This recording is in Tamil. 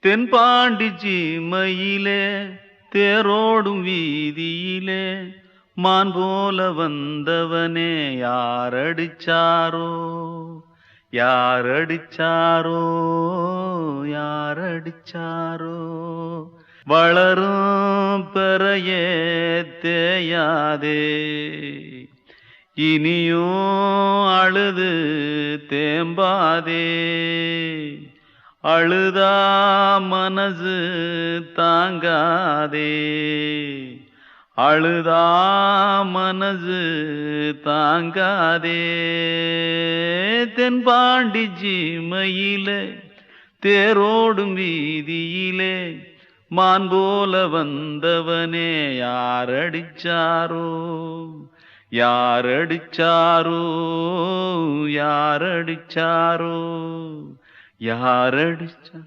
தென்பாண்டி சீமையிலே தேரோடும் வீதியிலே மான் போல வந்தவனே யாரடிச்சாரோ யாரடிச்சாரோ யாரடிச்சாரோ வளரும் பெறையே தேயாதே இனியும் அழுது தேம்பாதே அழுதா மனசு தாங்காதே அழுதா மனசு தாங்காதே தென்பாண்டி சீமையிலே தேரோடும் வீதியிலே மான் போல வந்தவனே யாரடிச்சாரோ யாரடிச்சாரோ யாரடிச்சாரோ யாரடிச்சா